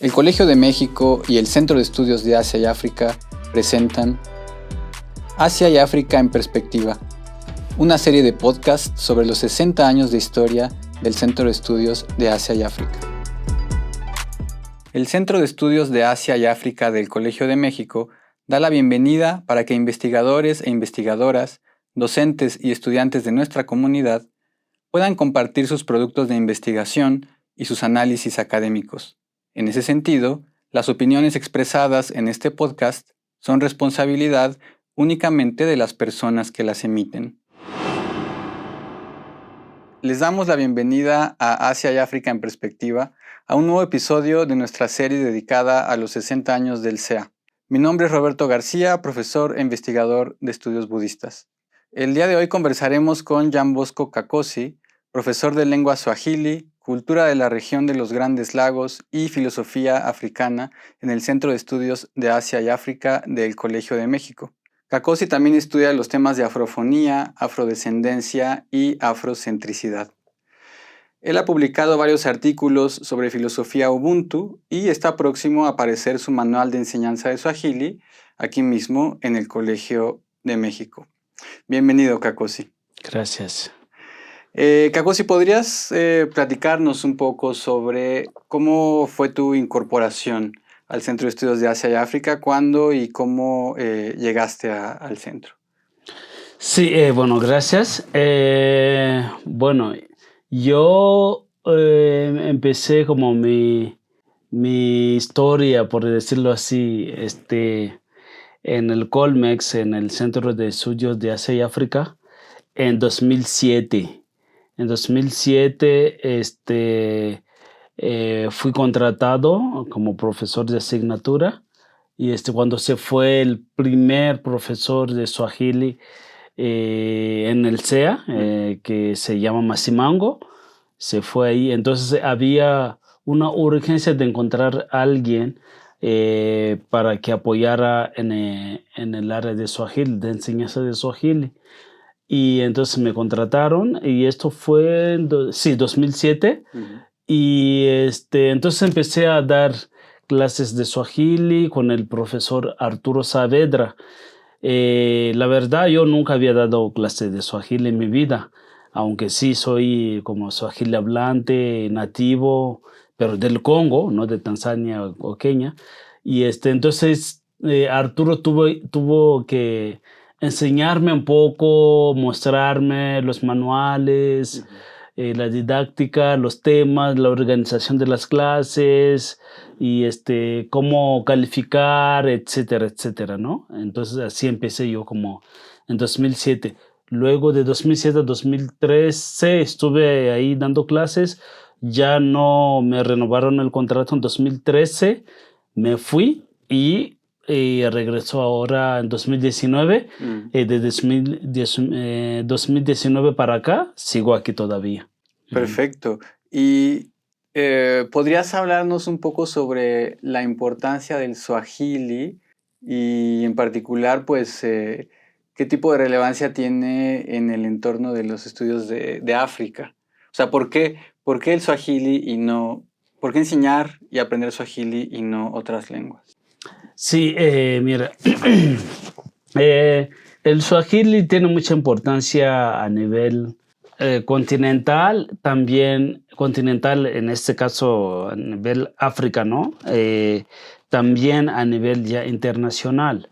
El Colegio de México y el Centro de Estudios de Asia y África presentan Asia y África en Perspectiva, una serie de podcasts sobre los 60 años de historia del Centro de Estudios de Asia y África. El Centro de Estudios de Asia y África del Colegio de México da la bienvenida para que investigadores e investigadoras, docentes y estudiantes de nuestra comunidad puedan compartir sus productos de investigación y sus análisis académicos. En ese sentido, las opiniones expresadas en este podcast son responsabilidad únicamente de las personas que las emiten. Les damos la bienvenida a Asia y África en Perspectiva, a un nuevo episodio de nuestra serie dedicada a los 60 años del CEA. Mi nombre es Roberto García, profesor e investigador de estudios budistas. El día de hoy conversaremos con Jean Bosco Kakosi, profesor de lengua suajili, cultura de la región de los Grandes Lagos y filosofía africana en el Centro de Estudios de Asia y África del Colegio de México. Kakosi también estudia los temas de afrofonía, afrodescendencia y afrocentricidad. Él ha publicado varios artículos sobre filosofía Ubuntu y está próximo a aparecer su manual de enseñanza de suajili aquí mismo en el Colegio de México. Bienvenido, Kakosi. Gracias. Kakosi, ¿podrías platicarnos un poco sobre cómo fue tu incorporación al Centro de Estudios de Asia y África? ¿Cuándo y cómo llegaste al centro? Sí, gracias. Yo empecé como mi historia, por decirlo así, en el Colmex, en el Centro de Estudios de Asia y África, en 2007. En 2007 fui contratado como profesor de asignatura y cuando se fue el primer profesor de Swahili en el CEA, que se llama Masimango, se fue ahí. Entonces había una urgencia de encontrar a alguien para que apoyara en el área de Swahili, de enseñanza de Swahili. Y entonces me contrataron y esto fue en 2007. Uh-huh. Y entonces empecé a dar clases de Swahili con el profesor Arturo Saavedra. La verdad, yo nunca había dado clases de Swahili en mi vida, aunque sí soy como Swahili hablante, nativo, pero del Congo, no de Tanzania o Kenia. Y entonces Arturo tuvo que enseñarme un poco, mostrarme los manuales, la didáctica, los temas, la organización de las clases y cómo calificar, etcétera, etcétera, ¿no? Entonces así empecé yo como en 2007. Luego de 2007 a 2013 estuve ahí dando clases. Ya no me renovaron el contrato en 2013. Me fui y regresó ahora en 2019. De 2019 para acá sigo aquí todavía. Perfecto. Y ¿podrías hablarnos un poco sobre la importancia del suajili y en particular, pues, qué tipo de relevancia tiene en el entorno de los estudios de África? O sea, ¿por qué el suajili y no, por qué enseñar y aprender suajili y no otras lenguas? Sí, mira, el suajili tiene mucha importancia a nivel continental, también continental en este caso a nivel africano, también a nivel ya internacional.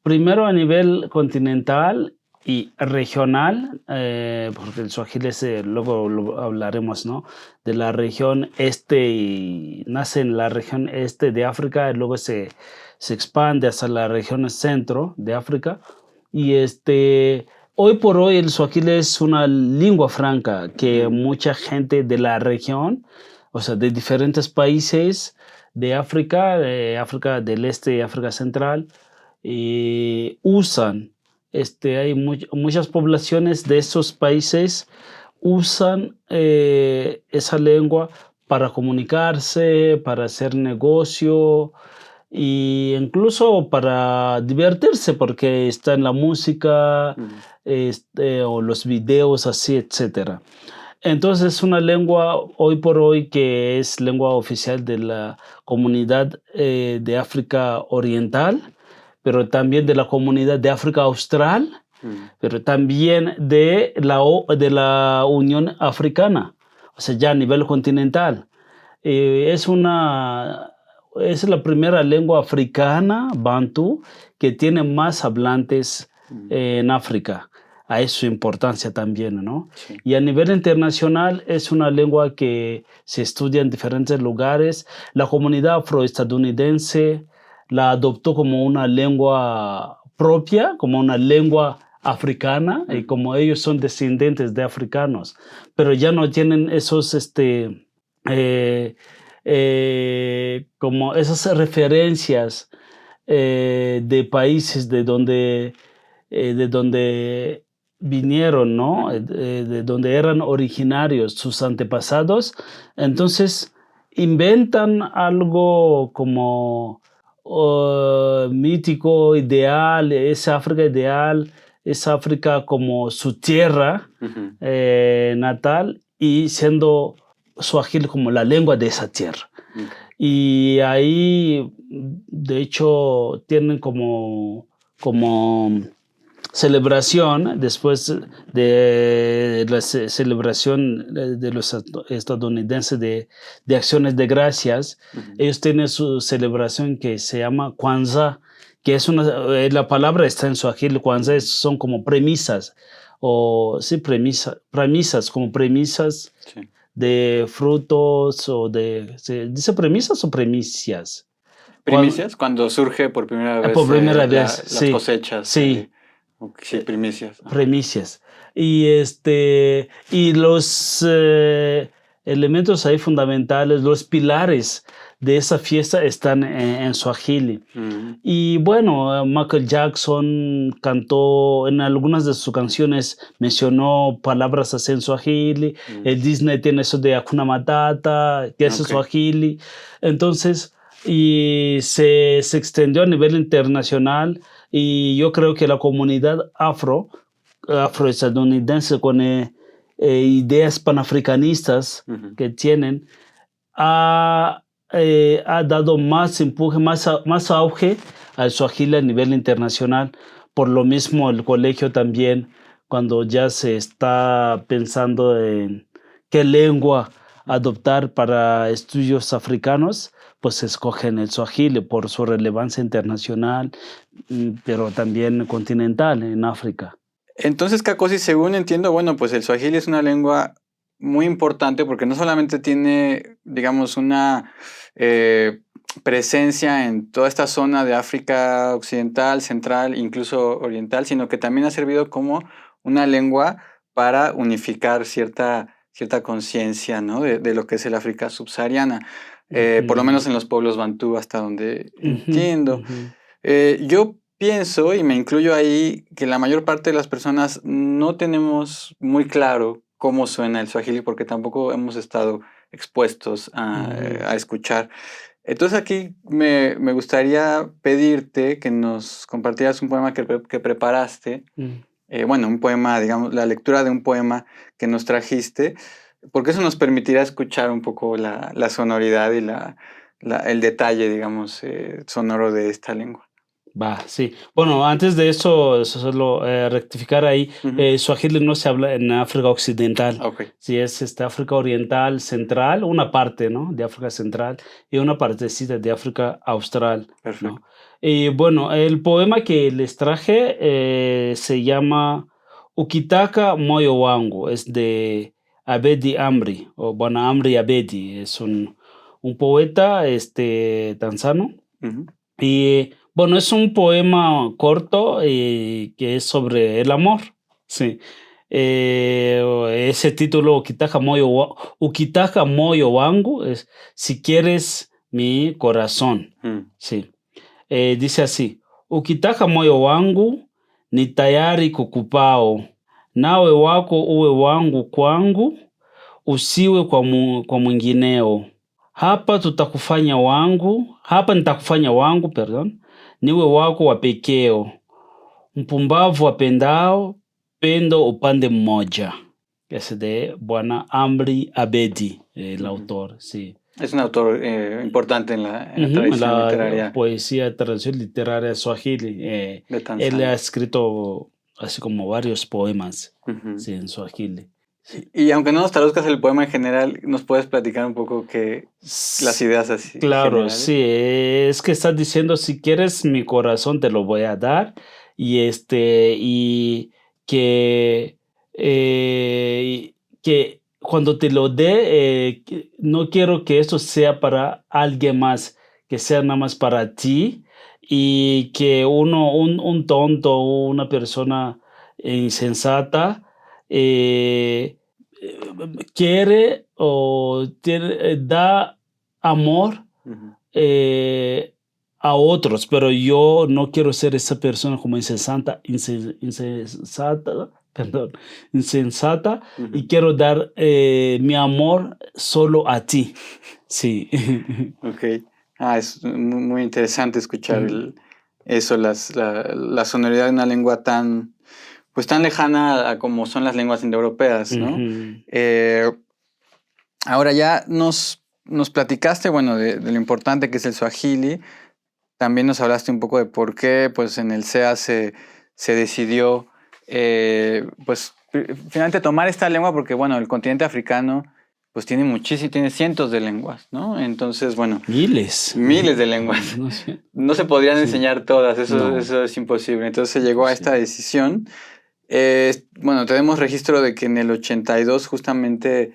Primero a nivel continental y regional, porque el suajili luego lo hablaremos, ¿no? De la región este y nace en la región este de África y luego se expande hasta la región centro de África. Y hoy por hoy el suajili es una lengua franca que mucha gente de la región, o sea, de diferentes países de África del Este y África Central, usan. Hay muchas poblaciones de esos países usan esa lengua para comunicarse, para hacer negocio e incluso para divertirse porque está en la música o los videos así, etcétera. Entonces es una lengua hoy por hoy que es lengua oficial de la comunidad de África Oriental, pero también de la comunidad de África Austral, pero también de la Unión Africana, o sea, ya a nivel continental. Es la primera lengua africana, Bantu, que tiene más hablantes en África. A eso su importancia también, ¿no? Sí. Y a nivel internacional es una lengua que se estudia en diferentes lugares. La comunidad afroestadounidense la adoptó como una lengua propia, como una lengua africana, y como ellos son descendientes de africanos, pero ya no tienen esos como esas referencias de países de donde vinieron, ¿no? De donde eran originarios sus antepasados. Entonces inventan algo como mítico, ideal, esa África ideal, esa África como su tierra natal, y siendo Swahili como la lengua de esa tierra. Y ahí, de hecho, tienen como celebración, después de la celebración de los estadounidenses de acciones de gracias, ellos tienen su celebración que se llama Kwanzaa, que es la palabra está en Swahili. Kwanzaa son como premisas, como premisas Sí. de frutos, ¿se dice premisas o primicias? Primicias, cuando surge por primera vez, Por primera vez, las sí. cosechas. Sí. Sí, primicias. Primicias. Y los elementos ahí fundamentales, los pilares de esa fiesta están en Swahili. Y bueno, Michael Jackson cantó en algunas de sus canciones, mencionó palabras así en Swahili. Disney tiene eso de Hakuna Matata, que es Swahili. Entonces, y se extendió a nivel internacional, y yo creo que la comunidad afroestadounidense con ideas panafricanistas que tienen ha dado más empuje, más auge al Swahili a nivel internacional. Por lo mismo, el colegio también, cuando ya se está pensando en qué lengua adoptar para estudios africanos, pues escogen el Swahili por su relevancia internacional, pero también continental en África. Entonces, Kakosi, según entiendo, bueno, pues el Swahili es una lengua muy importante porque no solamente tiene, digamos, una presencia en toda esta zona de África occidental, central, incluso oriental, sino que también ha servido como una lengua para unificar cierta conciencia, ¿no? de lo que es el África subsahariana, por lo menos en los pueblos bantú, hasta donde entiendo. Yo pienso, y me incluyo ahí, que la mayor parte de las personas no tenemos muy claro cómo suena el Swahili porque tampoco hemos estado expuestos a escuchar. Entonces aquí me gustaría pedirte que nos compartieras un poema que preparaste. Bueno, un poema, digamos, la lectura de un poema que nos trajiste, porque eso nos permitirá escuchar un poco la sonoridad y el detalle, digamos, sonoro de esta lengua. Va, sí. Bueno, antes de eso, solo rectificar ahí, Swahili no se habla en África Occidental. Okay. Sí, es África Oriental Central, una parte, ¿no?, de África Central, y una partecita de África Austral. Perfecto. ¿No? Y bueno, el poema que les traje se llama Ukitaka Moyo Wangu, es de Abedi Amri, o bueno, Amri Abedi, es un poeta tanzano. Y bueno, es un poema corto que es sobre el amor. Sí. Ese título, Ukitaka Moyo Wangu, es si quieres mi corazón. Sí. Dice así: Ukitaka moyo wangu ni tayari kukupao, nawe wako uwe wangu kwangu, usiwe kwa mwingineo. Hapa nitakufanya wangu, niwe wako wa pekeo. Mpumbavu apendao, pendo upande mmoja. que es de Bwana Amri Abedi, el autor, sí. Es un autor importante en la tradición literaria poesía, tradición literaria suajili. de Él Tanzania. ha escrito así como varios poemas, Ujú. sí, en suajili. Y aunque no nos traduzcas el poema en general, ¿nos puedes platicar un poco las ideas así Claro, generales? sí, es que estás diciendo, si quieres mi corazón te lo voy a dar, y que, que cuando te lo dé, no quiero que eso sea para alguien más, que sea nada más para ti, y que un tonto o una persona insensata, eh, quiere o da amor Ujú. a otros, pero yo no quiero ser esa persona como perdón, insensata, Ujú. y quiero dar mi amor solo a ti. Sí. Ok. Es muy interesante escuchar Ujú, eso, la sonoridad de una lengua pues tan lejana a como son las lenguas indoeuropeas, ¿no? ujú, Eh, Ahora ya nos platicaste, bueno, de lo importante que es el Swahili. También nos hablaste un poco de por qué, pues, en el SEA se decidió, pues, finalmente tomar esta lengua porque, bueno, el continente africano, pues, tiene cientos de lenguas, ¿no? Entonces, bueno, miles. miles de lenguas. No sé. No se podrían Sí. enseñar todas, No, eso es imposible. Entonces se llegó a esta imposible. decisión. Bueno, tenemos registro de que en el 82, justamente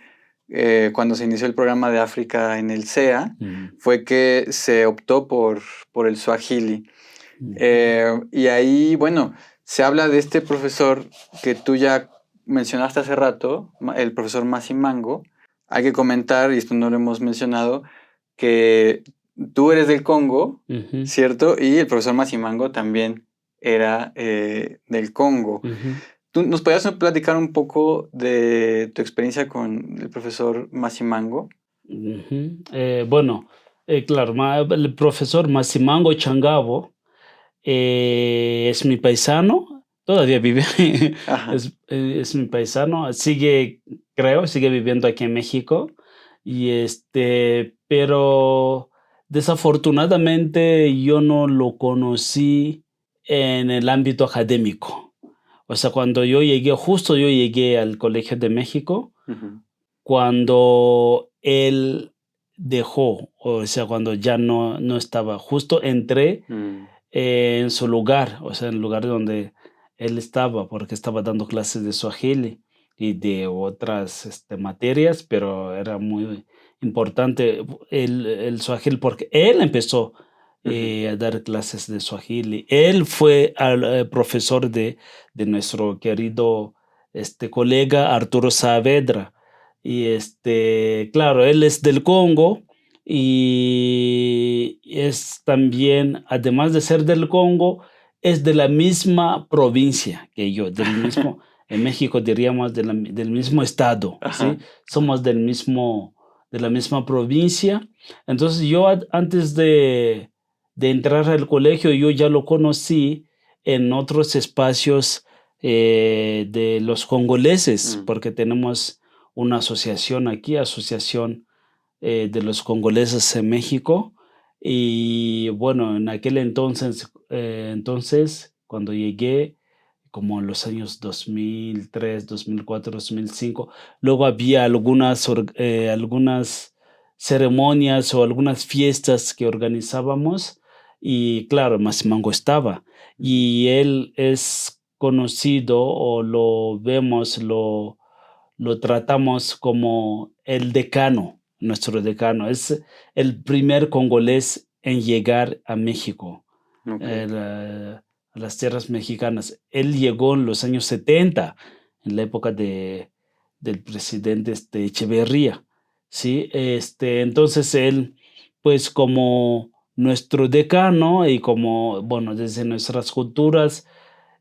cuando se inició el programa de África en el SEA, Mm, fue que se optó por el Swahili. mm, Y ahí, bueno, se habla de este profesor que tú ya mencionaste hace rato, el profesor Masimango. Hay que comentar, y esto no lo hemos mencionado, que tú eres del Congo, ujú, ¿cierto? Y el profesor Masimango también era del Congo. ujú. ¿Tú nos podías platicar un poco de tu experiencia con el profesor Masimango? Ujú. Bueno, claro, el profesor Masimango Changabo es mi paisano, todavía vive, Ajá. es mi paisano, sigue viviendo aquí en México, pero desafortunadamente yo no lo conocí en el ámbito académico. O sea, justo yo llegué al Colegio de México, Ujú. cuando él dejó, o sea, cuando ya no estaba, justo entré Mm. en su lugar, o sea, en el lugar donde él estaba, porque estaba dando clases de Swahili y de otras materias, pero era muy importante el Swahili porque él empezó Ujú. a dar clases de Swahili. Él fue profesor de nuestro querido colega Arturo Saavedra. Y claro, él es del Congo y es también, además de ser del Congo, es de la misma provincia que yo, en México diríamos del mismo estado, ¿sí? Ajá. Somos de la misma provincia. Entonces yo antes de entrar al colegio, yo ya lo conocí en otros espacios de los congoleses, Mm. porque tenemos una asociación aquí, Asociación de los Congoleses en México. Y bueno, en aquel entonces, cuando llegué, como en los años 2003, 2004, 2005, luego había algunas ceremonias o algunas fiestas que organizábamos, y claro, Masimango estaba. Ujú. Y él es conocido, o lo tratamos como el decano, nuestro decano. Es el primer congolés en llegar a México, Ok. a las tierras mexicanas. Él llegó en los años 70, en la época del presidente Echeverría, ¿sí? Entonces él, pues como nuestro decano y como, bueno, desde nuestras culturas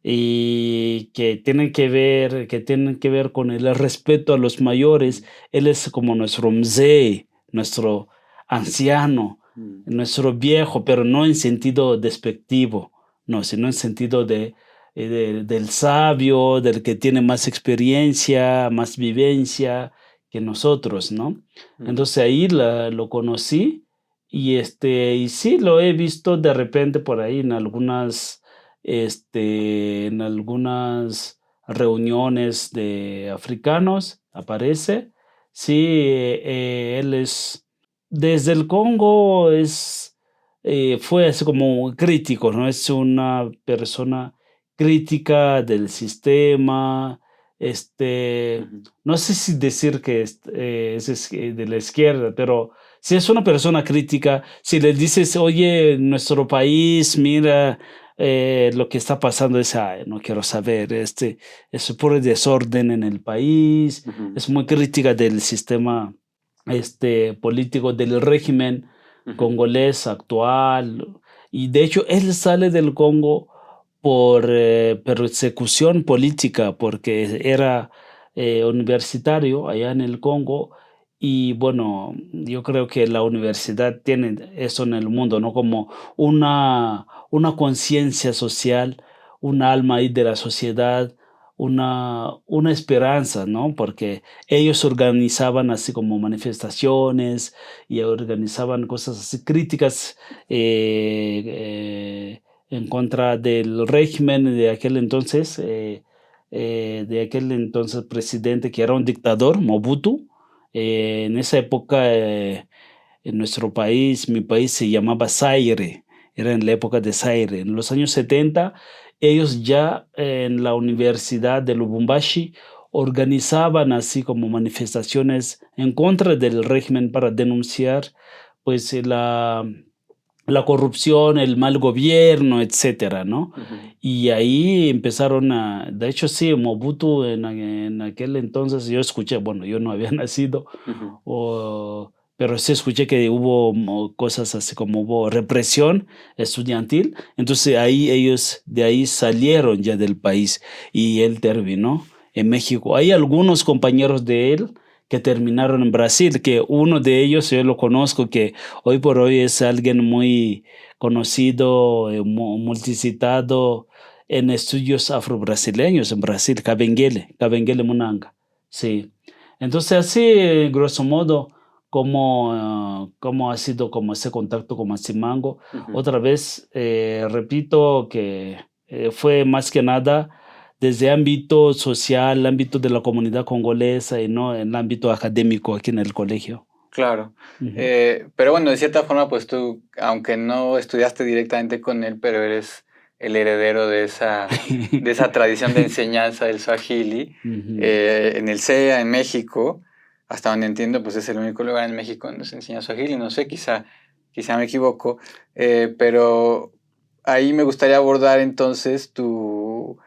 y que tienen que ver con el respeto a los mayores. Mm. Él es como nuestro mzee, nuestro anciano, Mm. nuestro viejo, pero no en sentido despectivo, no, sino en sentido de, del sabio, del que tiene más experiencia, más vivencia que nosotros, ¿no? Entonces ahí lo conocí y sí lo he visto de repente por ahí en algunas reuniones de africanos, aparece. Sí, él es, desde el Congo fue así como crítico, ¿no? Es una persona crítica del sistema, no sé si decir que de la izquierda, pero si es una persona crítica, si le dices, oye, nuestro país, mira lo que está pasando, es, "Ay, no quiero saber, es puro desorden en el país", es muy crítica del sistema político, del régimen congolés actual. Y de hecho, él sale del Congo por persecución política, porque era universitario allá en el Congo. Y bueno, yo creo que la universidad tiene eso en el mundo, ¿no? Como una conciencia social, un alma ahí de la sociedad, una esperanza, ¿no? Porque ellos organizaban así como manifestaciones y organizaban cosas así críticas en contra del régimen de aquel entonces presidente que era un dictador, Mobutu. En esa época, en nuestro país, mi país se llamaba Zaire, era en la época de Zaire. En los años 70, ellos ya en la Universidad de Lubumbashi organizaban así como manifestaciones en contra del régimen para denunciar pues la corrupción, el mal gobierno, etcétera, ¿no? Y ahí empezaron de hecho sí, Mobutu en aquel entonces yo escuché, bueno, yo no había nacido, pero sí escuché que hubo cosas así como hubo represión estudiantil, entonces de ahí salieron ya del país y él terminó en México. Hay algunos compañeros de él que terminaron en Brasil, que uno de ellos yo lo conozco, que hoy por hoy es alguien muy conocido, multicitado en estudios afrobrasileños en Brasil, Kabengele Munanga. Sí. Entonces, así, grosso modo, cómo ha sido como ese contacto con Mazimango. Otra vez, repito que fue más que nada desde ámbito social, el ámbito de la comunidad congolesa y no en el ámbito académico aquí en el colegio. Claro. Pero bueno, de cierta forma, pues tú, aunque no estudiaste directamente con él, pero eres el heredero de esa tradición de enseñanza del Swahili, en el CEA, en México, hasta donde entiendo, pues es el único lugar en México donde se enseña Swahili, no sé, quizá me equivoco, pero ahí me gustaría abordar entonces tu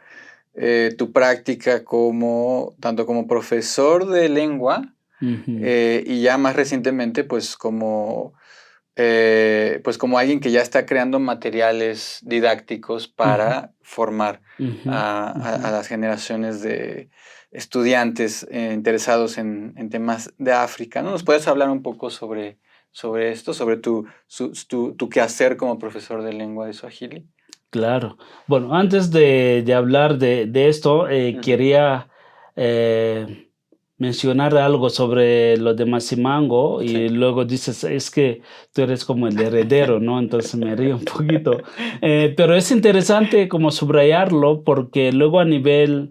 práctica tanto como profesor de lengua, y ya más recientemente, pues como alguien que ya está creando materiales didácticos para formar a las generaciones de estudiantes interesados en temas de África, ¿no? ¿Nos puedes hablar un poco sobre esto, sobre tu quehacer como profesor de lengua de Swahili? Claro. Bueno, antes de hablar de esto, quería mencionar algo sobre lo de Mazimango y Sí. luego dices, es que tú eres como el heredero, ¿no? Entonces me río un poquito. Pero es interesante como subrayarlo porque luego a nivel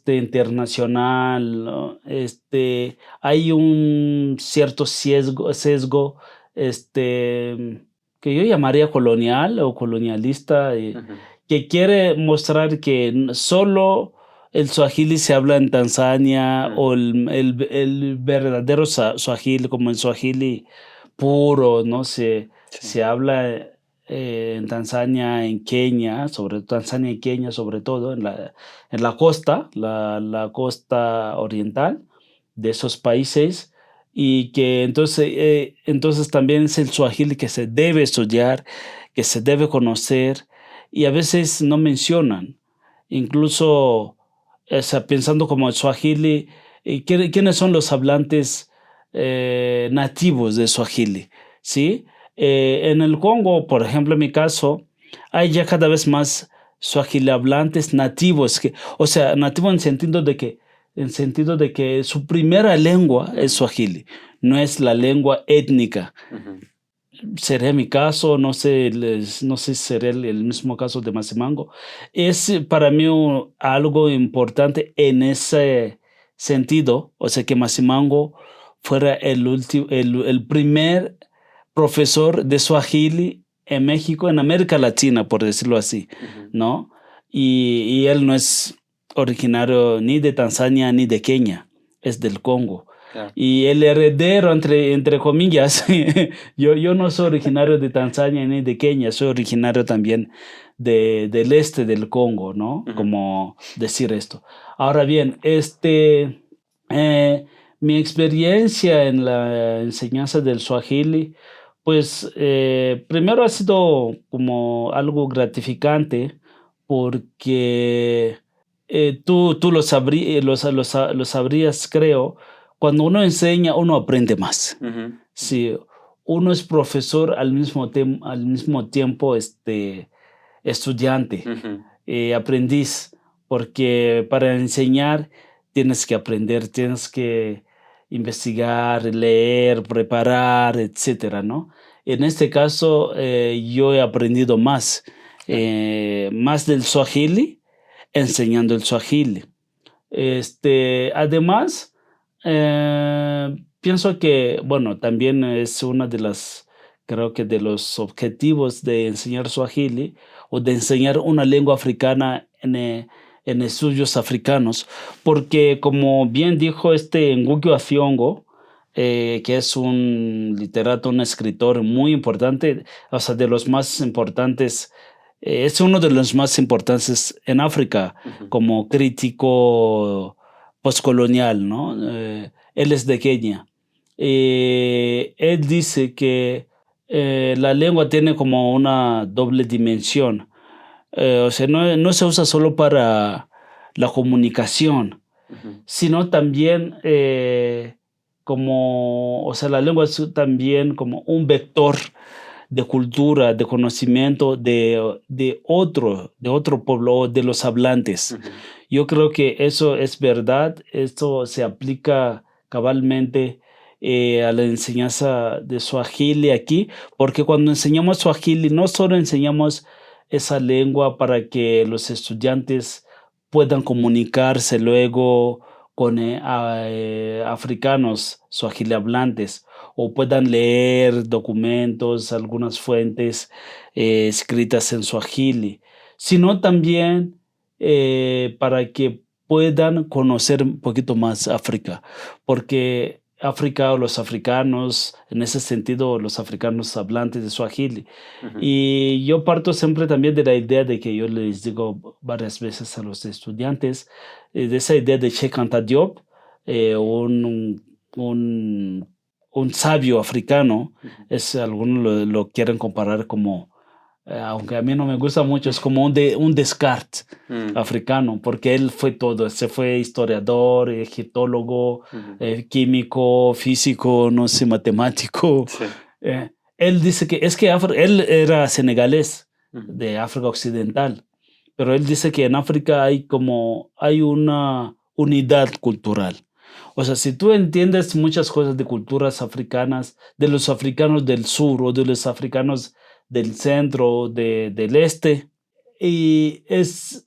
internacional, ¿no? Hay un cierto sesgo, que yo llamaría colonial o colonialista, que quiere mostrar que solo el Swahili se habla en Tanzania o el verdadero Swahili, como el Swahili puro, ¿no? Se habla en Tanzania, en Kenia, Tanzania y Kenia, sobre todo en la costa, la costa oriental de esos países, y que entonces también es el Swahili que se debe estudiar, que se debe conocer, y a veces no mencionan, incluso pensando como el Swahili, ¿quiénes son los hablantes nativos de Swahili? ¿Sí? En el Congo, por ejemplo, en mi caso, hay ya cada vez más suajili hablantes nativos, o sea, nativo en sentido de que su primera lengua es suajili, no es la lengua étnica. Sería mi caso, no sé si sería el mismo caso de Masimango. Es para mí algo importante en ese sentido, o sea, que Masimango fuera el primer profesor de suajili en México, en América Latina, por decirlo así, ¿no? Y él no es originario ni de Tanzania ni de Kenia, es del Congo. Claro. Y el heredero, entre comillas, yo no soy originario de Tanzania ni de Kenia, soy originario también del este del Congo, ¿no? Como decir esto. Ahora bien, mi experiencia en la enseñanza del suajili, pues primero ha sido como algo gratificante porque tú lo sabrías, creo. Cuando uno enseña, uno aprende más. Si uno es profesor al mismo tiempo estudiante, aprendiz, porque para enseñar tienes que aprender, tienes que investigar, leer, preparar, etcétera, ¿no? En este caso, yo he aprendido más del suajili, enseñando el suajili. Además, pienso que, bueno, también es una de creo que de los objetivos de enseñar suajili o de enseñar una lengua africana en estudios africanos, porque como bien dijo Ngugi wa Thiong'o, que es un literato, un escritor muy importante, o sea, de los más importantes, es uno de los más importantes en África como crítico postcolonial, ¿no? Él es de Kenia. Él dice que la lengua tiene como una doble dimensión. O sea, no se usa solo para la comunicación, sino también o sea, la lengua es también como un vector de cultura, de conocimiento de otro pueblo, de los hablantes. Yo creo que eso es verdad, esto se aplica cabalmente a la enseñanza de suajili aquí, porque cuando enseñamos suajili no solo enseñamos esa lengua para que los estudiantes puedan comunicarse luego con africanos suajili hablantes o puedan leer documentos, algunas fuentes escritas en suajili, sino también para que puedan conocer un poquito más África, porque África o los africanos, en ese sentido, los africanos hablantes de suajili. Y yo parto siempre también de la idea de que yo les digo varias veces a los estudiantes, de esa idea de Cheikh Anta Diop, un sabio africano, algunos lo quieren comparar como, aunque a mí no me gusta mucho, es como un Descartes africano, porque él fue todo, se fue historiador, egiptólogo, químico, físico, no sé, matemático. Sí. Él dice que él era senegalés de África Occidental, pero él dice que en África hay una unidad cultural. O sea, si tú entiendes muchas cosas de culturas africanas, de los africanos del sur o de los africanos del centro, del este, y es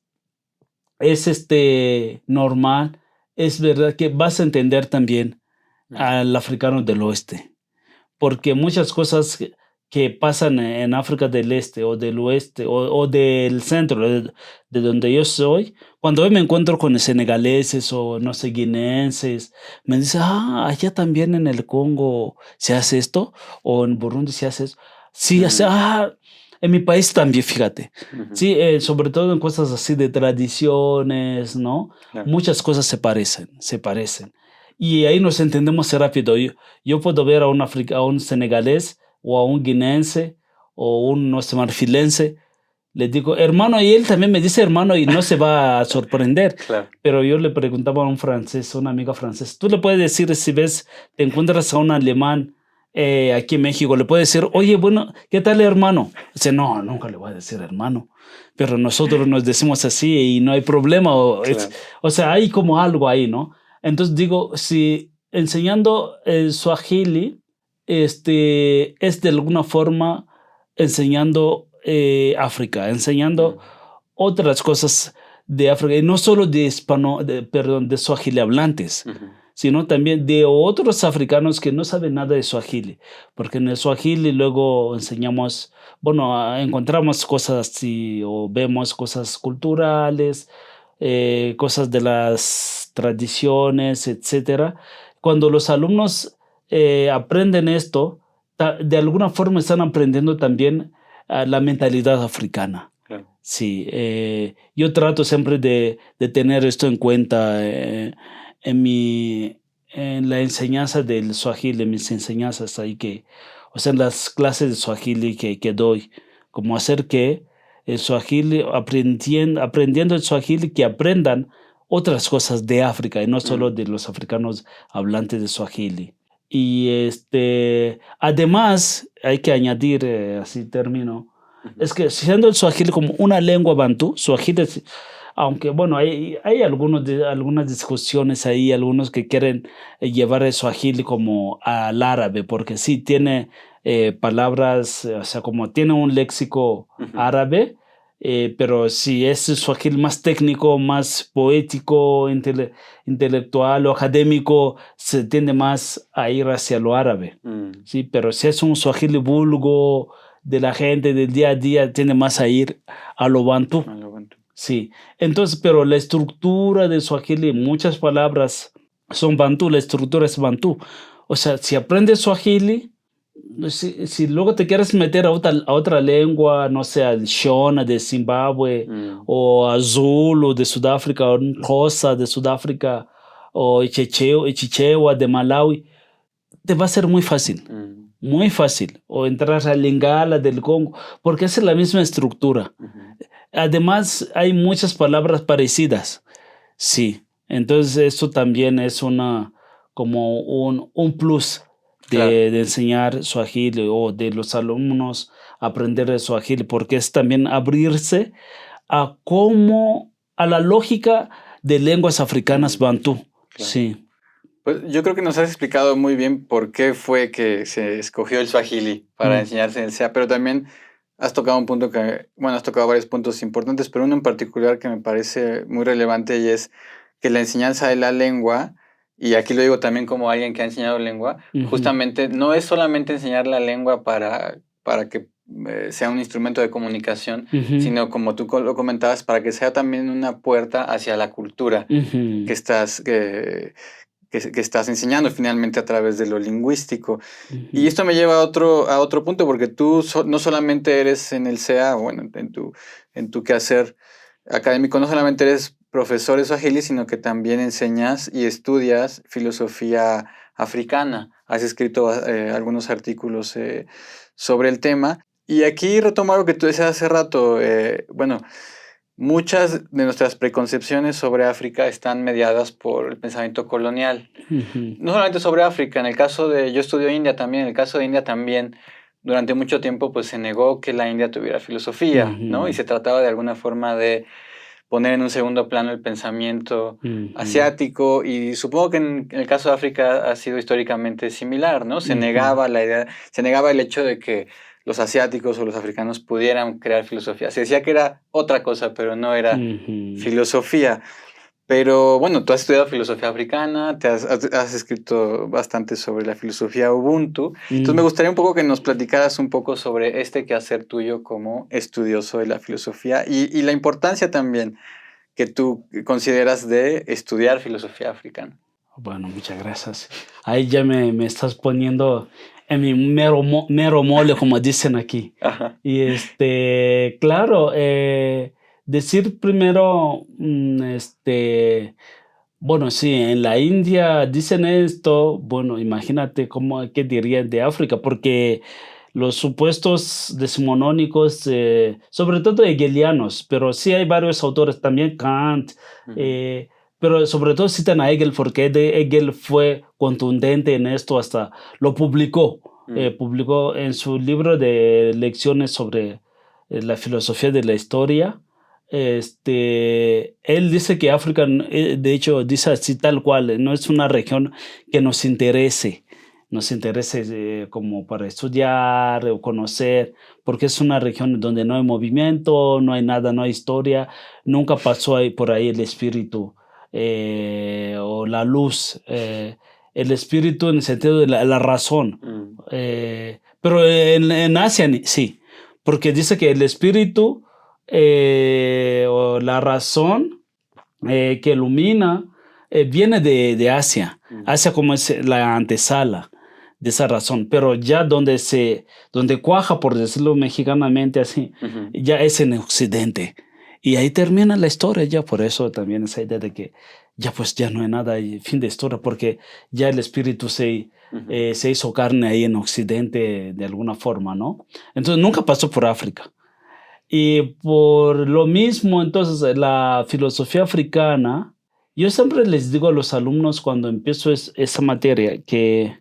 normal, es verdad que vas a entender también al africano del oeste, porque muchas cosas que pasan en África del Este o del Oeste o del centro, de donde yo soy, cuando yo me encuentro con senegaleses o no sé, guineenses, me dicen, allá también en el Congo se hace esto, o en Burundi se hace eso. Sí, en mi país también, fíjate. Sí, sobre todo en cosas así de tradiciones, ¿no? Claro. Muchas cosas se parecen. Y ahí nos entendemos rápido. Yo puedo ver a un senegalés o a un guineense o un no sé, marfilense, le digo hermano, y él también me dice hermano y no se va a sorprender. Claro. Pero yo le preguntaba a una amiga francesa, tú le puedes decir, si te encuentras a un alemán aquí en México, le puede decir, oye, bueno, ¿qué tal, hermano? Dice, no, nunca le voy a decir hermano. Pero nosotros nos decimos así y no hay problema. Claro. O sea, hay como algo ahí, ¿no? Entonces digo, si enseñando el Swahili, es de alguna forma enseñando África, enseñando otras cosas de África, y no solo de perdón, de Swahili hablantes, sino también de otros africanos que no saben nada de Swahili, porque en el Swahili luego enseñamos, bueno, encontramos cosas así o vemos cosas culturales, cosas de las tradiciones, etcétera. Cuando los alumnos aprenden esto, de alguna forma están aprendiendo también la mentalidad africana. Claro. Sí, yo trato siempre de tener esto en cuenta en la enseñanza del Swahili, en mis enseñanzas ahí o sea, en las clases de Swahili que doy, como hacer que el Swahili, aprendiendo el Swahili, que aprendan otras cosas de África y no solo de los africanos hablantes de Swahili. Y además, hay que añadir, así termino, es que siendo el Swahili como una lengua bantú, Swahili, aunque bueno, hay algunas discusiones ahí, algunos que quieren llevar el Swahili como al árabe, porque sí tiene palabras, o sea, como tiene un léxico árabe, pero si es Swahili más técnico, más poético, intelectual o académico, se tiende más a ir hacia lo árabe. ¿Sí? Pero si es un Swahili vulgo, de la gente del día a día, tiende más a ir a lo bantú. Sí. Entonces, pero la estructura de Swahili, muchas palabras son bantú, la estructura es bantú. O sea, si aprendes Swahili, si luego te quieres meter a otra lengua, no sé, al Shona de Zimbabue, o a Zulu de Sudáfrica, o Xhosa de Sudáfrica, o Chichewa de Malawi, te va a ser muy fácil. Muy fácil. O entrar a Lingala del Congo, porque es la misma estructura. Además, hay muchas palabras parecidas. Sí. Entonces, esto también es como un plus de enseñar Swahili o de los alumnos aprender el Swahili, porque es también abrirse a la lógica de lenguas africanas bantú. Claro. Sí. Pues yo creo que nos has explicado muy bien por qué fue que se escogió el Swahili para enseñarse en el SEA, pero también has tocado un punto has tocado varios puntos importantes, pero uno en particular que me parece muy relevante, y es que la enseñanza de la lengua, y aquí lo digo también como alguien que ha enseñado lengua, justamente no es solamente enseñar la lengua para que sea un instrumento de comunicación, sino, como tú lo comentabas, para que sea también una puerta hacia la cultura que estás enseñando finalmente a través de lo lingüístico. Y esto me lleva a otro punto, porque tú no solamente eres en el SEA, bueno, en tu quehacer académico, no solamente eres profesor de Swahili, sino que también enseñas y estudias filosofía africana. Has escrito algunos artículos sobre el tema. Y aquí retomo algo que tú decías hace rato. Muchas de nuestras preconcepciones sobre África están mediadas por el pensamiento colonial. No solamente sobre África, yo estudio India también, en el caso de India también, durante mucho tiempo pues se negó que la India tuviera filosofía, ¿no? Y se trataba de alguna forma de poner en un segundo plano el pensamiento asiático, y supongo que en el caso de África ha sido históricamente similar, ¿no? Se negaba el hecho de que los asiáticos o los africanos pudieran crear filosofía. Se decía que era otra cosa, pero no era filosofía. Pero bueno, tú has estudiado filosofía africana, has escrito bastante sobre la filosofía Ubuntu. Entonces me gustaría un poco que nos platicaras un poco sobre este quehacer tuyo como estudioso de la filosofía y la importancia también que tú consideras de estudiar filosofía africana. Bueno, muchas gracias. Ahí ya me estás poniendo en mi mero mole, como dicen aquí. Ajá. Y claro, decir primero, bueno, sí, en la India dicen esto, bueno, imagínate qué dirían de África, porque los supuestos decimonónicos, sobre todo hegelianos, pero sí hay varios autores, también Kant, pero sobre todo citan a Hegel, porque Hegel fue contundente en esto, hasta lo publicó. publicó en su libro de lecciones sobre la filosofía de la historia. Él dice que África, de hecho, dice así tal cual, no es una región que nos interese como para estudiar o conocer, porque es una región donde no hay movimiento, no hay nada, no hay historia, nunca pasó ahí, por ahí el espíritu o la luz, el espíritu en el sentido de la razón. Pero en Asia sí, porque dice que el espíritu o la razón que ilumina viene de Asia. Asia como es la antesala de esa razón, pero ya donde cuaja, por decirlo mexicanamente así, ya es en Occidente. Y ahí termina la historia ya, por eso también esa idea de que ya pues ya no hay nada, y fin de historia, porque ya el espíritu se hizo carne ahí en Occidente de alguna forma, ¿no? Entonces nunca pasó por África. Y por lo mismo, entonces, la filosofía africana, yo siempre les digo a los alumnos cuando empiezo esa materia que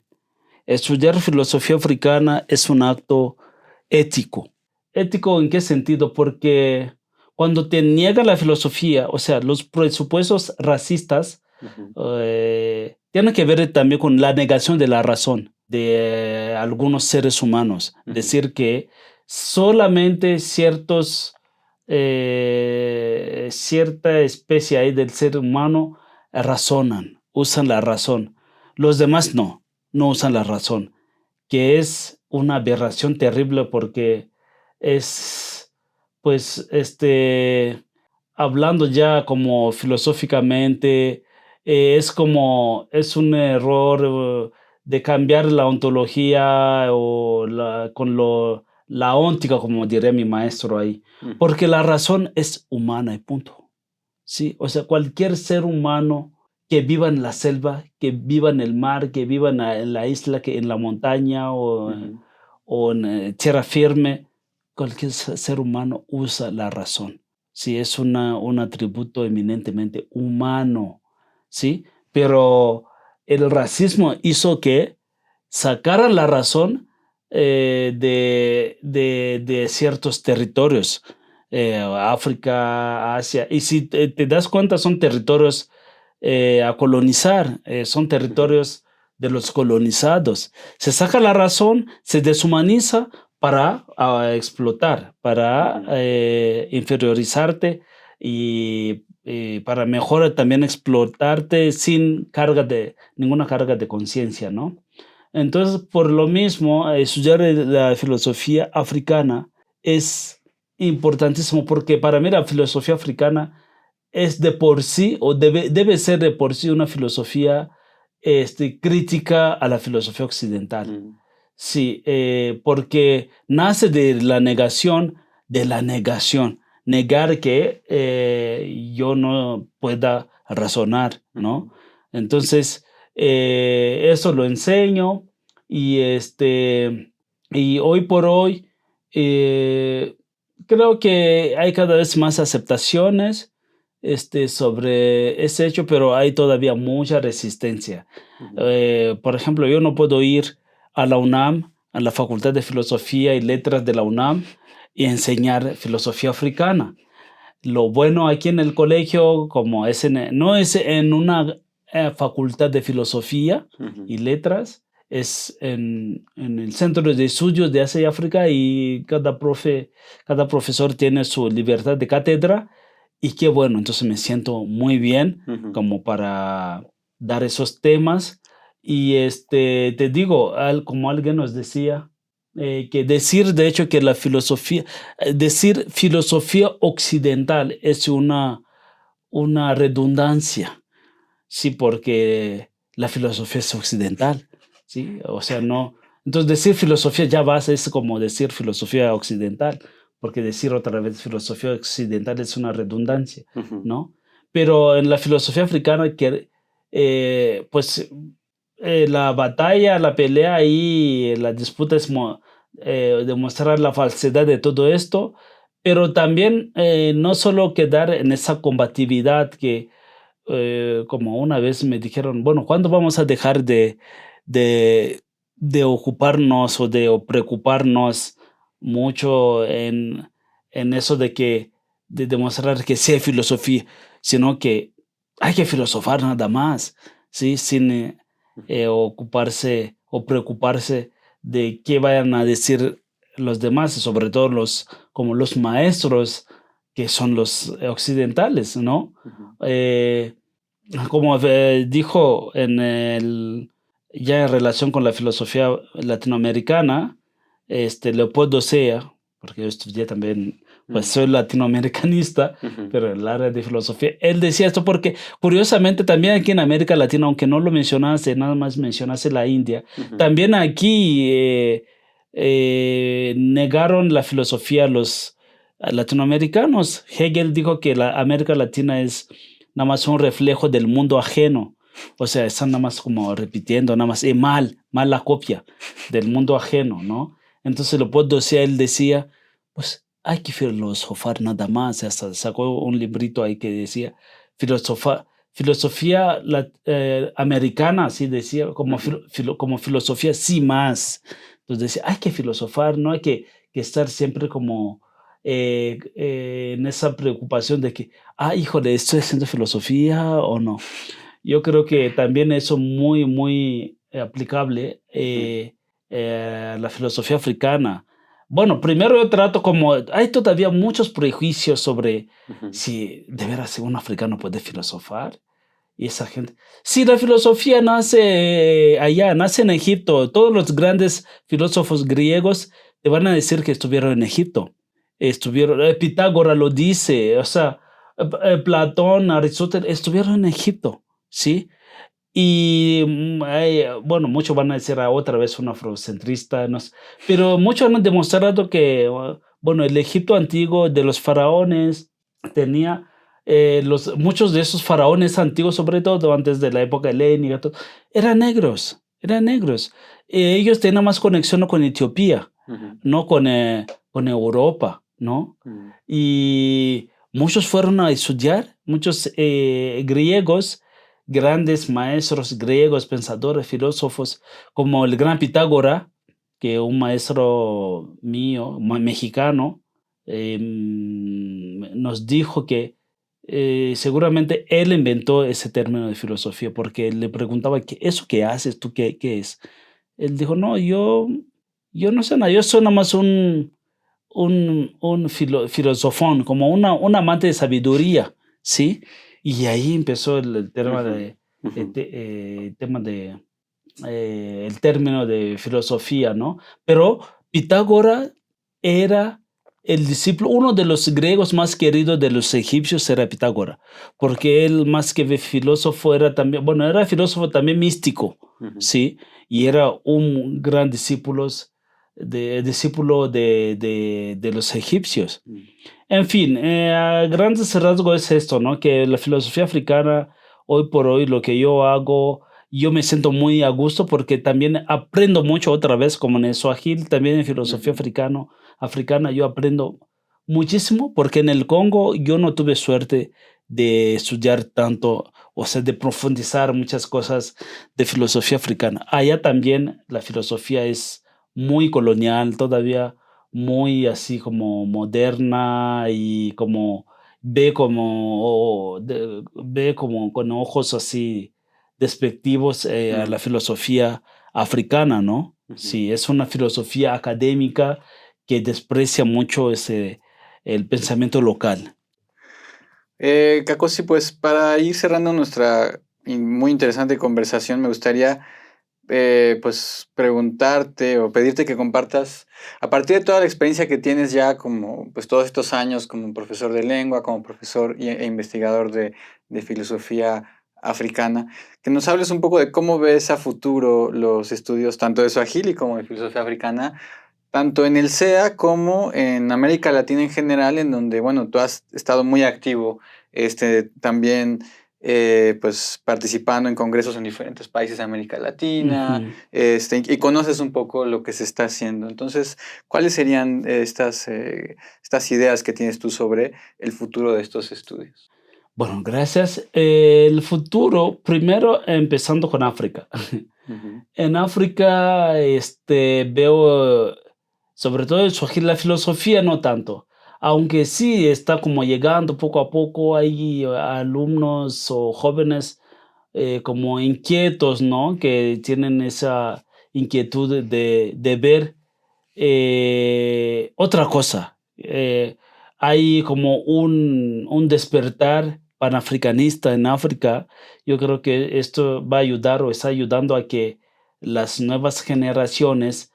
estudiar filosofía africana es un acto ético. ¿Ético en qué sentido? Porque cuando te niega la filosofía, o sea, los presupuestos racistas tienen que ver también con la negación de la razón de algunos seres humanos. Decir que solamente cierta especie ahí del ser humano razonan, usan la razón. Los demás no usan la razón, que es una aberración terrible porque es, pues, hablando ya como filosóficamente, es un error de cambiar la ontología o la óntica, como diría mi maestro ahí, porque la razón es humana y punto. ¿Sí? O sea, cualquier ser humano que viva en la selva, que viva en el mar, que viva en la isla, que en la montaña o en tierra firme, cualquier ser humano usa la razón. Sí, es un atributo eminentemente humano, ¿sí? Pero el racismo hizo que sacaran la razón de ciertos territorios, África, Asia, y si te das cuenta son territorios a colonizar, son territorios de los colonizados. Se saca la razón, se deshumaniza para explotar, para inferiorizarte y para mejor también explotarte sin ninguna carga de conciencia, ¿no? Entonces, por lo mismo, estudiar la filosofía africana es importantísimo porque para mí la filosofía africana es de por sí, o debe ser de por sí una filosofía crítica a la filosofía occidental. Sí, porque nace de la negación, negar que yo no pueda razonar, ¿no? Entonces, eso lo enseño y, y hoy por hoy creo que hay cada vez más aceptaciones sobre ese hecho, pero hay todavía mucha resistencia. Por ejemplo, yo no puedo ir a la UNAM, a la Facultad de Filosofía y Letras de la UNAM, y enseñar filosofía africana. Lo bueno aquí en el colegio, como no es en una facultad de filosofía y letras, es en el Centro de Estudios de Asia y África, y cada profesor tiene su libertad de cátedra, y qué bueno, entonces me siento muy bien como para dar esos temas. Y te digo, como alguien nos decía, que decir de hecho que decir filosofía occidental es una redundancia, sí, porque la filosofía es occidental, sí, o sea, no, entonces decir filosofía ya es como decir filosofía occidental, porque decir otra vez filosofía occidental es una redundancia, ¿no? Pero en la filosofía africana, pues la batalla, la pelea y la disputa es demostrar la falsedad de todo esto, pero también no solo quedar en esa combatividad que, como una vez me dijeron, bueno, ¿cuándo vamos a dejar de de ocuparnos o de preocuparnos mucho en eso de demostrar que sí hay filosofía, sino que hay que filosofar nada más, ¿sí? Sin ocuparse o preocuparse de qué vayan a decir los demás, y sobre todo como los maestros que son los occidentales, ¿no? Ujú. Eh, Como dijo ya en relación con la filosofía latinoamericana, Leopoldo Sea, porque yo estudié también, pues Mm. soy latinoamericanista, Ujú. pero en el área de filosofía, él decía esto porque curiosamente también aquí en América Latina, aunque no lo mencionase, nada más mencionase la India, Ujú. también aquí negaron la filosofía a los latinoamericanos. Hegel dijo que la América Latina es nada más un reflejo del mundo ajeno. O sea, están nada más como repitiendo, nada más, mal la copia del mundo ajeno, ¿no? Entonces Leopoldo decía, él decía, pues hay que filosofar nada más. Hasta sacó un librito ahí que decía, filosofía americana, así decía, Ujú. como filosofía, sí más. Entonces decía, hay que filosofar, no hay que estar siempre como en esa preocupación de que híjole, ¿estoy haciendo filosofía o no? Yo creo que también eso muy, muy aplicable Ujú. a la filosofía africana. Bueno, primero yo trato como, hay todavía muchos prejuicios sobre Ujú. si de veras un africano puede filosofar. Y esa gente. Sí, la filosofía nace allá, nace en Egipto. Todos los grandes filósofos griegos te van a decir que estuvieron en Egipto. Estuvieron, Pitágoras lo dice, o sea, Platón, Aristóteles, estuvieron en Egipto, ¿sí? Y bueno, muchos van a decir otra vez un afrocentrista, no sé, pero muchos han demostrado que, bueno, el Egipto antiguo de los faraones tenía muchos de esos faraones antiguos, sobre todo antes de la época helénica, eran negros, eran negros. Ellos tenían más conexión con Etiopía, Ujú. no con Europa, ¿no? Ujú. Y muchos fueron a estudiar, muchos griegos, grandes maestros griegos, pensadores, filósofos, como el gran Pitágora, que un maestro mío, mexicano, nos dijo que seguramente él inventó ese término de filosofía, porque le preguntaba, ¿eso que haces tú qué es? Él dijo, no, yo no sé nada, yo soy nada más un filosofón, como un amante de sabiduría, ¿sí? Y ahí empezó el tema Ujú. de, Ujú. tema de, el término de filosofía, ¿no? Pero Pitágoras era el discípulo, uno de los griegos más queridos de los egipcios era Pitágoras, porque él más que filósofo era también, bueno, era filósofo también místico, Ujú. ¿sí? Y era un gran discípulo de los egipcios. Mm. En fin, a grandes rasgos es esto, ¿no? Que la filosofía africana, hoy por hoy, lo que yo hago, yo me siento muy a gusto porque también aprendo mucho otra vez, como en el Swahili, también en filosofía Ujú. africana, yo aprendo muchísimo porque en el Congo yo no tuve suerte de estudiar tanto, o sea, de profundizar muchas cosas de filosofía africana. Allá también la filosofía es muy colonial, todavía muy así como moderna y como ve como con ojos así despectivos a Mm. la filosofía africana, ¿no? Ujú. Sí, es una filosofía académica que desprecia mucho el pensamiento local. Kakosi, pues para ir cerrando nuestra muy interesante conversación, me gustaría pues preguntarte o pedirte que compartas, a partir de toda la experiencia que tienes ya como pues todos estos años como profesor de lengua, como profesor e investigador de filosofía africana, que nos hables un poco de cómo ves a futuro los estudios tanto de Swahili como de filosofía africana, tanto en el SEA como en América Latina en general, en donde, bueno, tú has estado muy activo, también, pues, participando en congresos en diferentes países de América Latina, Ujú. y conoces un poco lo que se está haciendo. Entonces, ¿cuáles serían estas ideas que tienes tú sobre el futuro de estos estudios? Bueno, gracias. El futuro, primero empezando con África. En África veo, sobre todo el Swahili, la filosofía no tanto, aunque sí está como llegando poco a poco, hay alumnos o jóvenes como inquietos, ¿no? Que tienen esa inquietud de ver otra cosa. Hay como un despertar panafricanista en África. Yo creo que esto va a ayudar o está ayudando a que las nuevas generaciones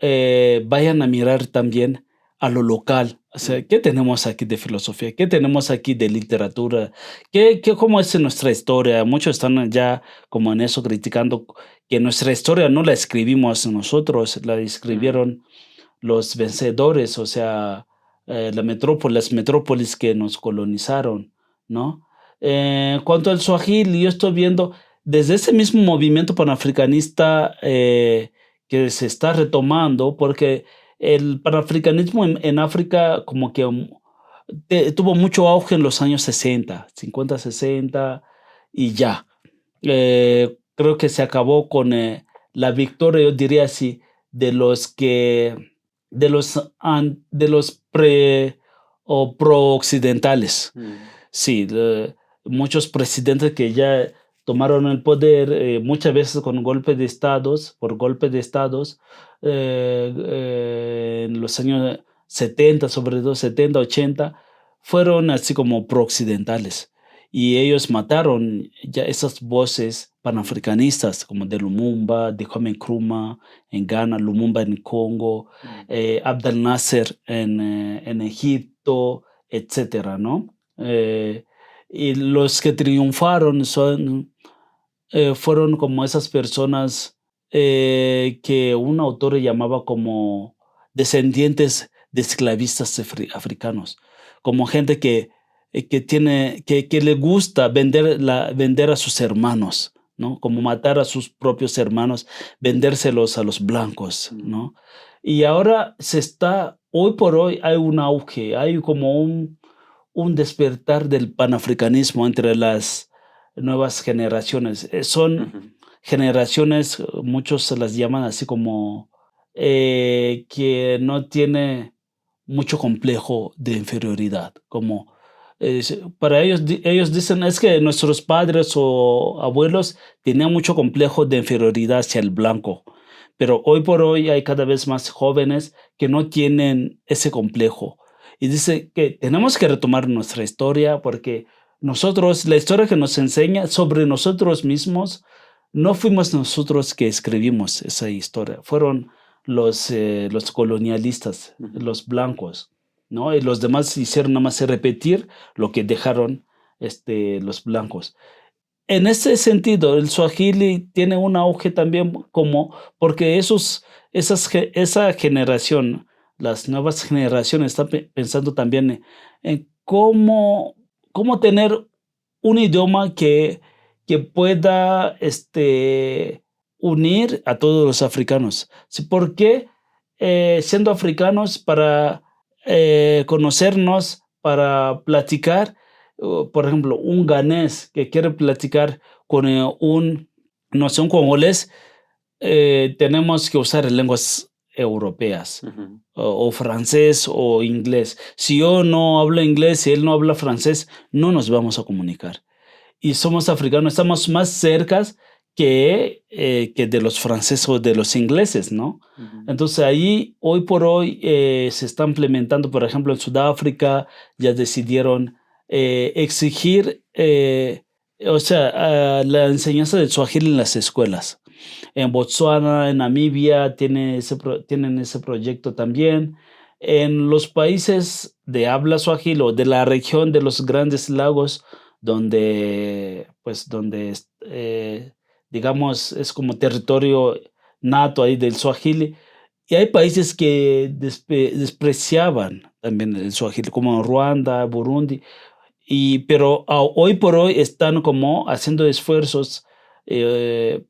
vayan a mirar también a lo local. O sea, ¿qué tenemos aquí de filosofía? ¿Qué tenemos aquí de literatura? ¿Cómo es nuestra historia? Muchos están ya como en eso criticando que nuestra historia no la escribimos nosotros, la escribieron los vencedores, o sea, las metrópolis que nos colonizaron, ¿no? En cuanto al Swahili, yo estoy viendo desde ese mismo movimiento panafricanista que se está retomando, porque el panafricanismo en África como que tuvo mucho auge en los años 60, 50, 60 y ya. Creo que se acabó con la victoria, yo diría así, de los que de los pre o pro-occidentales. Sí, muchos presidentes que ya tomaron el poder, muchas veces con golpes de estados, por golpes de estados, en los años 70, sobre todo 70, 80, fueron así como pro-occidentales. Y ellos mataron ya esas voces panafricanistas, como de Lumumba, de Kwame Nkrumah en Ghana, Lumumba en Congo, Abdel Nasser en Egipto, etcétera, ¿no? Y los que triunfaron fueron como esas personas que un autor llamaba como descendientes de esclavistas africanos, como gente que le gusta vender a sus hermanos, ¿no? Como matar a sus propios hermanos, vendérselos a los blancos, ¿no? Y ahora hoy por hoy hay un auge, hay como un despertar del panafricanismo entre las nuevas generaciones. Son generaciones, muchos se las llaman así como que no tiene mucho complejo de inferioridad, como para ellos, ellos dicen es que nuestros padres o abuelos tenían mucho complejo de inferioridad hacia el blanco, pero hoy por hoy hay cada vez más jóvenes que no tienen ese complejo. Y dice que tenemos que retomar nuestra historia porque nosotros, la historia que nos enseña sobre nosotros mismos, no fuimos nosotros que escribimos esa historia, fueron los colonialistas, los blancos, ¿no? Y los demás hicieron nada más repetir lo que dejaron los blancos. En ese sentido, el Swahili tiene un auge también como porque esa generación, las nuevas generaciones están pensando también en cómo tener un idioma que pueda unir a todos los africanos. Sí, ¿por qué siendo africanos para conocernos, para platicar? Por ejemplo, un ganés que quiere platicar con no sé, un congolés, tenemos que usar lenguas europeas, o francés o inglés. Si yo no hablo inglés y él no habla francés, no nos vamos a comunicar. Y somos africanos, estamos más cercas que de los franceses o de los ingleses, ¿no? Entonces ahí, hoy por hoy, se está implementando, por ejemplo, en Sudáfrica ya decidieron exigir, o sea, la enseñanza del Swahili en las escuelas. En Botswana, en Namibia, tienen ese proyecto también. En los países de habla Swahili o de la región de los Grandes Lagos, donde digamos, es como territorio nato ahí del Swahili, y hay países que despreciaban también el Swahili, como Ruanda, Burundi, pero hoy por hoy están como haciendo esfuerzos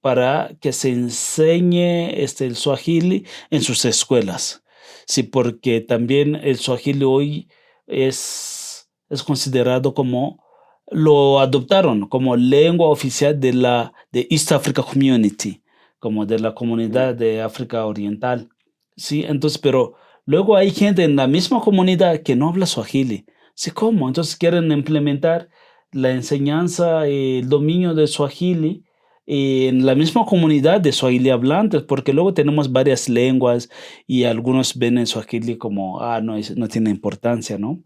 para que se enseñe el Swahili en sus escuelas. Sí, porque también el Swahili hoy es considerado como, lo adoptaron como lengua oficial de East Africa Community, como de la comunidad de África Oriental. Sí, entonces, pero luego hay gente en la misma comunidad que no habla Swahili. Sí, ¿cómo? Entonces quieren implementar la enseñanza, el dominio de Swahili en la misma comunidad de Swahili hablantes, porque luego tenemos varias lenguas y algunos ven el Swahili como, no, no tiene importancia, ¿no?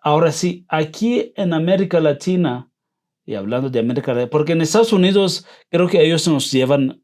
Ahora sí, aquí en América Latina, y hablando de América Latina, porque en Estados Unidos creo que ellos nos llevan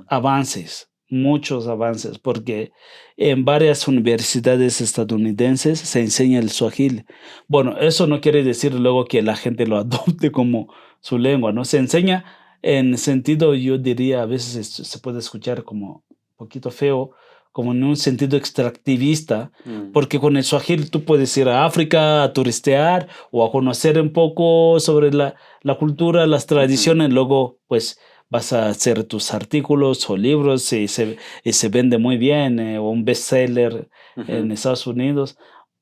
avances, muchos avances, porque en varias universidades estadounidenses se enseña el Swahili. Bueno, eso no quiere decir luego que la gente lo adopte como su lengua, ¿no? Se enseña en sentido, yo diría, a veces se puede escuchar como un poquito feo, como en un sentido extractivista, porque con el Swahili tú puedes ir a África a turistear o a conocer un poco sobre la cultura, las tradiciones, luego pues vas a hacer tus artículos o libros y se vende muy bien, o un bestseller en Estados Unidos.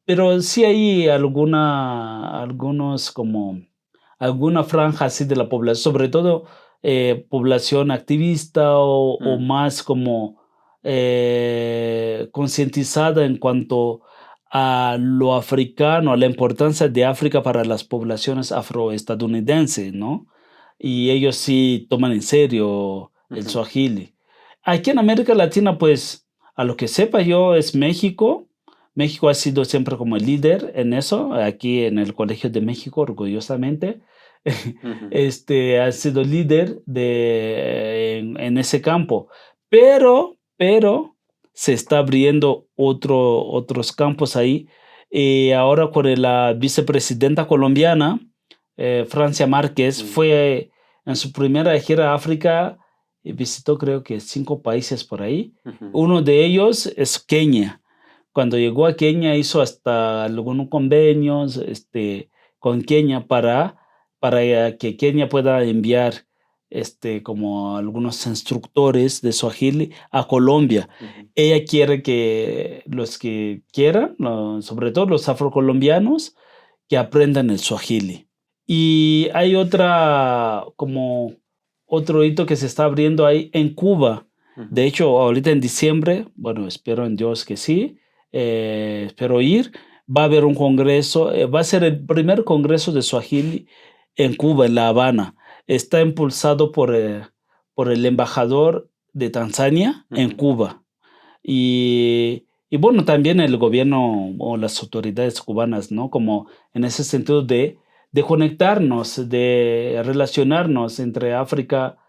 Pero sí hay algunos como alguna franja así de la población, sobre todo población activista o más como concientizada en cuanto a lo africano, a la importancia de África para las poblaciones afroestadounidenses, ¿no? Y ellos sí toman en serio el Swahili. Aquí en América Latina, pues, a lo que sepa yo, es México. México ha sido siempre como el líder en eso, aquí en el Colegio de México, orgullosamente. Ha sido líder en ese campo. Pero se está abriendo otros campos ahí. Ahora con la vicepresidenta colombiana, Francia Márquez, fue en su primera gira a África y visitó creo que 5 países por ahí. Uno de ellos es Kenia. Cuando llegó a Kenia hizo hasta algunos convenios con Kenia para que Kenia pueda enviar como algunos instructores de Swahili a Colombia. Ella quiere que los que quieran, sobre todo los afrocolombianos, que aprendan el Swahili. Y hay como otro hito que se está abriendo ahí en Cuba. De hecho, ahorita en diciembre, bueno, espero en Dios que sí, espero ir, va a haber un congreso, va a ser el primer congreso de Swahili en Cuba, en La Habana. Está impulsado por el embajador de Tanzania en Cuba. Y bueno, también el gobierno o las autoridades cubanas, ¿no? Como en ese sentido de conectarnos, de relacionarnos entre África,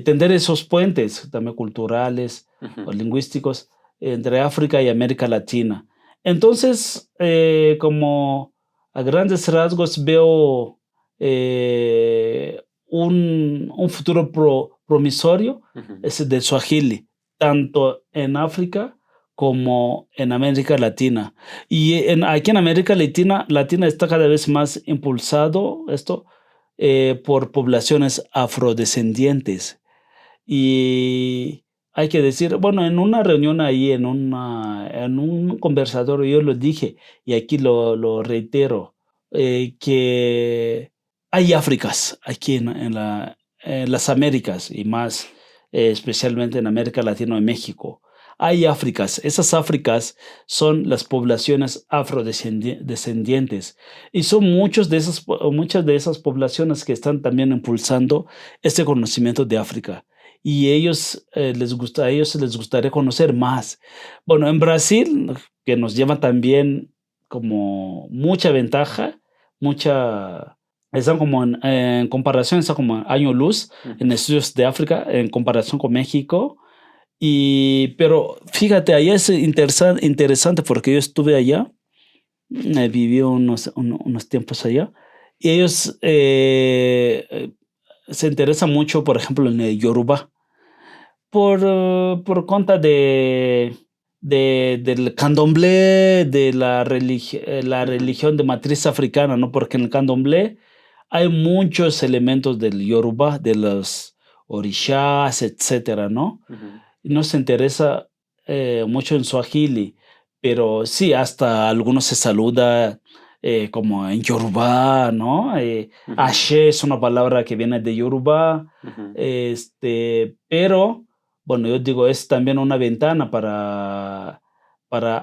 tender esos puentes también culturales o lingüísticos entre África y América Latina. Entonces, como a grandes rasgos veo un futuro promisorio es de Swahili, tanto en África como en América Latina. Y aquí en América Latina está cada vez más impulsado esto por poblaciones afrodescendientes. Y hay que decir, bueno, en una reunión ahí, en un conversatorio, yo lo dije, y aquí lo reitero, que hay Áfricas aquí en las Américas y más especialmente en América Latina y México. Hay Áfricas, esas Áfricas son las poblaciones afrodescendientes y son muchas de esas poblaciones que están también impulsando este conocimiento de África y a ellos les gustaría conocer más. Bueno, en Brasil, que nos lleva también como mucha ventaja, están como en comparación, están como año luz en estudios de África en comparación con México. Pero fíjate, allá es interesante porque yo estuve allá, viví unos tiempos allá, y ellos se interesan mucho, por ejemplo, en el Yoruba, por cuenta del candomblé, de la religión de matriz africana, ¿no? Porque en el candomblé hay muchos elementos del Yoruba, de los orishas, etcétera, ¿no? Nos interesa mucho en Swahili, pero sí, hasta algunos se saluda como en Yoruba, ¿no? Ashe es una palabra que viene de Yoruba, pero bueno, yo digo, es también una ventana para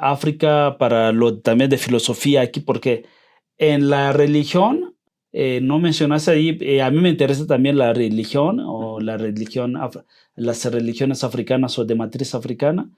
África, para lo también de filosofía aquí, porque en la religión, no mencionaste ahí, a mí me interesa también la religión o Ujú. la religión, las religiones africanas o de matriz africana.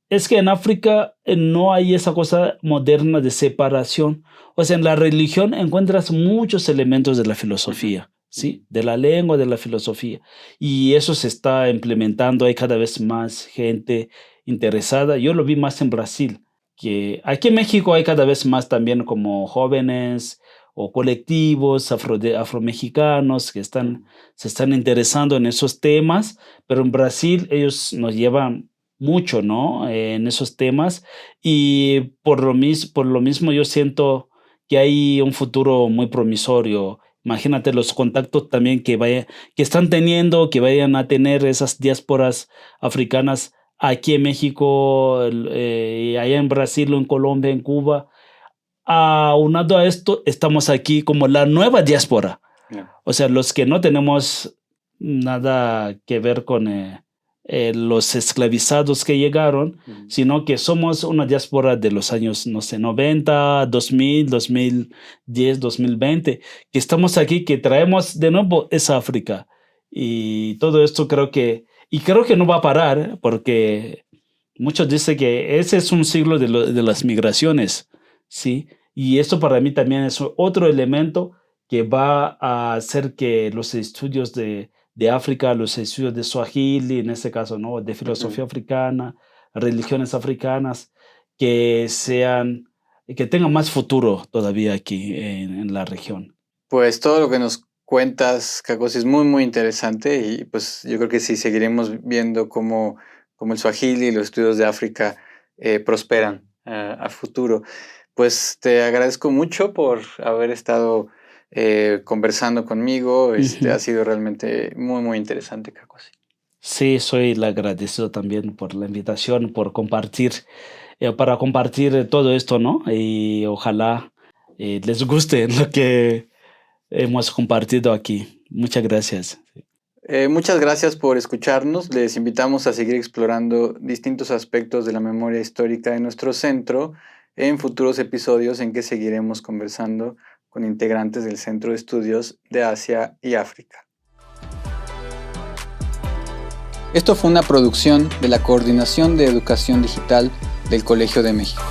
Es que en África no hay esa cosa moderna de separación. O sea, en la religión encuentras muchos elementos de la Ujú. filosofía, ¿sí? De la lengua, de la filosofía. Y eso se está implementando, hay cada vez más gente interesada. Yo lo vi más en Brasil, que aquí en México hay cada vez más también como jóvenes o colectivos afromexicanos que Ujú. se están interesando en esos temas, pero en Brasil ellos nos llevan mucho, ¿no? En esos temas. Y por lo mismo yo siento que hay un futuro muy promisorio. Imagínate los contactos también que están teniendo, que vayan a tener esas diásporas africanas aquí en México, y allá en Brasil o en Colombia, en Cuba. Aunado a esto, estamos aquí como la nueva diáspora. Claro. O sea, los que no tenemos nada que ver con los esclavizados que llegaron, Ujú. sino que somos una diáspora de los años, no sé, 90, 2000, 2010, 2020, que estamos aquí, que traemos de nuevo esa África. Y todo esto creo que no va a parar, porque muchos dicen que ese es un siglo de las migraciones, ¿sí? Y esto para mí también es otro elemento que va a hacer que los estudios de África, los estudios de Swahili, en este caso, ¿no? De Ujú. filosofía africana, religiones africanas, que sean, que tengan más futuro todavía aquí en la región. Pues todo lo que nos cuentas, Cacos, es muy, muy interesante y pues yo creo que sí seguiremos viendo cómo el Swahili y los estudios de África prosperan a futuro. Pues te agradezco mucho por haber estado conversando conmigo. Ha Ujú. sido realmente muy, muy interesante, Cacos. Sí, soy el agradecido también por la invitación, por compartir, para compartir todo esto, ¿no? Y ojalá les guste lo que hemos compartido aquí. Muchas gracias. Muchas gracias por escucharnos. Les invitamos a seguir explorando distintos aspectos de la memoria histórica de nuestro centro en futuros episodios en que seguiremos conversando con integrantes del Centro de Estudios de Asia y África. Esto fue una producción de la Coordinación de Educación Digital del Colegio de México.